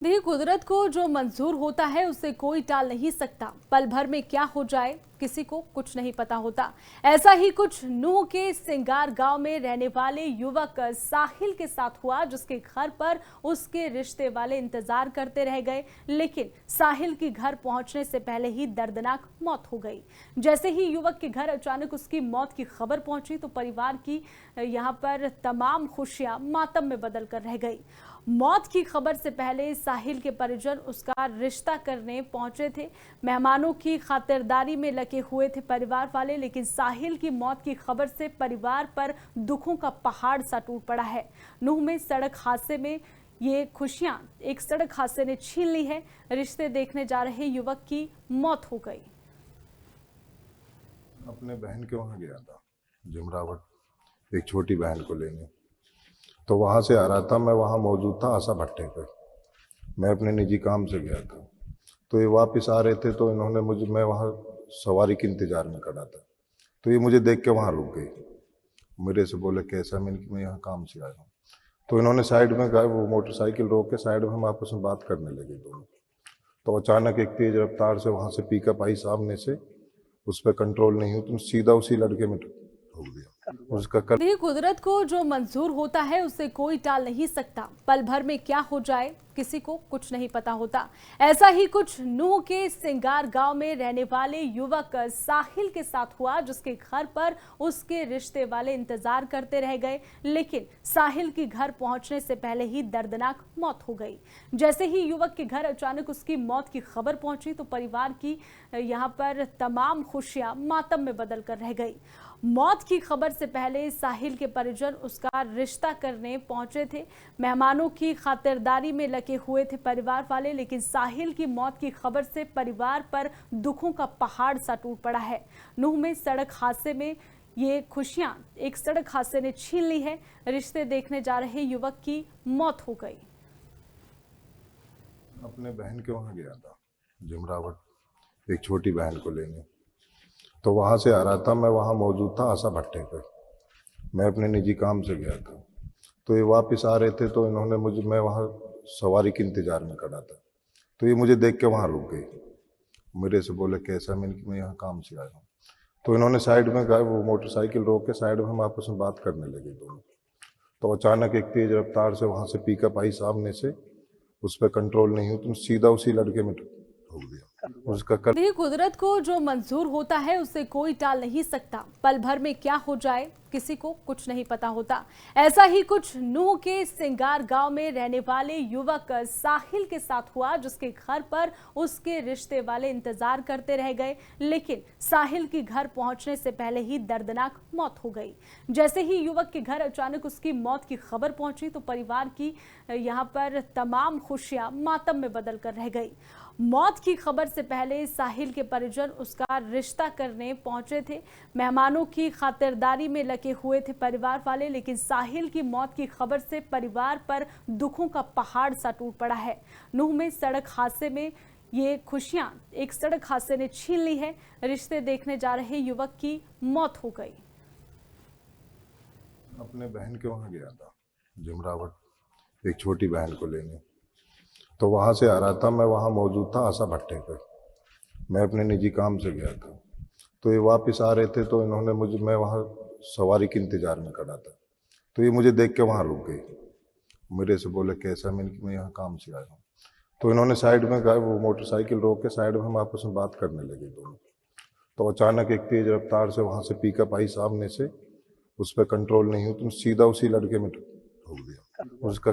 देखिए, कुदरत को जो मंजूर होता है उसे कोई टाल नहीं सकता। पल भर में क्या हो जाए किसी को कुछ नहीं पता होता। ऐसा ही कुछ नूह के सिंगार गांव में रहने वाले युवक साहिल के साथ हुआ, जिसके घर पर उसके रिश्ते वाले इंतजार करते रह गए, लेकिन साहिल के घर पहुंचने से पहले ही दर्दनाक मौत हो गई। जैसे ही युवक के घर अचानक उसकी मौत की खबर पहुंची तो परिवार की यहां पर तमाम खुशियां मातम में बदल कर रह गई। मौत की खबर से पहले साहिल के परिजन उसका रिश्ता करने पहुंचे थे। मेहमानों की खातिरदारी में लगे हुए थे परिवार वाले, लेकिन साहिल की मौत की खबर से परिवार पर दुखों का पहाड़ सा टूट पड़ा है। नूह में सड़क हादसे में ये खुशियां एक सड़क हादसे ने छीन ली है। रिश्ते देखने जा रहे युवक की मौत हो गई। अपने बहन के वहाँ गया था जुमरावट, एक छोटी बहन को लेने। तो वहाँ से आ रहा था, मैं वहाँ मौजूद था आशा भट्टे पे। मैं अपने निजी काम से गया था, तो ये वापस आ रहे थे, तो इन्होंने मैं वहाँ सवारी के इंतजार में खड़ा था, तो ये मुझे देख के वहाँ रुक गई। मेरे से बोले कैसा, मैंने कि मैं यहाँ काम से आया हूँ। तो इन्होंने साइड में कहा, वो मोटरसाइकिल रोक के साइड में हम आपस में बात करने लगे दोनों। तो अचानक एक तेज रफ्तार से वहाँ से पिकअप आई सामने से, उस पर कंट्रोल नहीं हुई, तुम सीधा उसी लड़के में ठोक दिया। उसका देखिए, कुदरत को जो मंजूर होता है उसे कोई टाल नहीं सकता। पल भर में क्या हो जाए किसी को कुछ नहीं पता होता। ऐसा ही कुछ नूह के सिंगार गांव में रहने वाले युवक साहिल के साथ हुआ, जिसके घर पर उसके रिश्ते वाले इंतजार करते रह गए, लेकिन साहिल के घर पहुंचने से पहले ही दर्दनाक मौत हो गई। जैसे ही युवक के घर अचानक उसकी मौत की खबर पहुंची तो परिवार की यहां पर तमाम खुशियां मातम में बदल कर रह गई। मौत की खबर से पहले साहिल के परिजन उसका रिश्ता करने पहुंचे थे। मेहमानों की खातिरदारी में लगे हुए थे परिवार वाले, लेकिन साहिल की मौत की खबर से परिवार पर दुखों का पहाड़ सा टूट पड़ा है। नूह में सड़क हादसे में ये खुशियां एक सड़क हादसे ने छीन ली है। रिश्ते देखने जा रहे युवक की मौत हो गई। अपने बहन के वहाँ गया था जुमरावट, एक छोटी बहन को लेने। तो वहाँ से आ रहा था, मैं वहाँ मौजूद था आशा भट्टे पे। मैं अपने निजी काम से गया था, तो ये वापस आ रहे थे, तो इन्होंने मैं वहाँ सवारी के इंतजार में खड़ा था, तो ये मुझे देख के वहाँ रुक गई। मेरे से बोले कैसा, मैंने कि मैं यहाँ काम से आया हूँ। तो इन्होंने साइड में कहा, वो मोटरसाइकिल रोक के साइड में हम आपस में बात करने लगे दोनों। तो अचानक एक तेज रफ्तार से वहाँ से पिकअप आई सामने से, उस पर कंट्रोल नहीं हुई, तुम सीधा उसी लड़के में ठोक दिया। उसका देखिए, कुदरत को जो मंजूर होता है उसे कोई टाल नहीं सकता। पल भर में क्या हो जाए किसी को कुछ नहीं पता होता। ऐसा ही कुछ नूह के सिंगार गांव में रहने वाले युवक साहिल के साथ हुआ, जिसके घर पर उसके रिश्ते वाले इंतजार करते रह गए, लेकिन साहिल के घर पहुंचने से पहले ही दर्दनाक मौत हो गई। जैसे ही युवक के घर अचानक उसकी मौत की खबर पहुंची तो परिवार की यहां पर तमाम खुशियां मातम में बदल कर रह गई। मौत की खबर से पहले साहिल के परिजन उसका रिश्ता करने पहुंचे थे। मेहमानों की खातिरदारी में लगे हुए थे परिवार वाले, लेकिन साहिल की मौत की खबर से परिवार पर दुखों का पहाड़ सा टूट पड़ा है। नूह में सड़क हादसे में ये खुशियां एक सड़क हादसे ने छीन ली है। रिश्ते देखने जा रहे युवक की मौत हो गई। अपने बहन के वहाँ गया था जुमरावट, एक छोटी बहन को लेने। तो वहाँ से आ रहा था, मैं वहाँ मौजूद था आशा भट्टे पे। मैं अपने निजी काम से गया था, तो ये वापस आ रहे थे, तो इन्होंने मैं वहाँ सवारी के इंतजार में खड़ा था, तो ये मुझे देख के वहाँ रुक गई। मेरे से बोले कैसा, मैंने कि मैं यहाँ काम से आया हूँ। तो इन्होंने साइड में कहा, वो मोटरसाइकिल रोक के साइड में हम आपस में बात करने लगे दोनों। तो अचानक एक तेज रफ्तार से वहाँ से पिकअप आई सामने से, उस पर कंट्रोल नहीं हुई, तुम सीधा उसी लड़के में ठोक दिया। उसका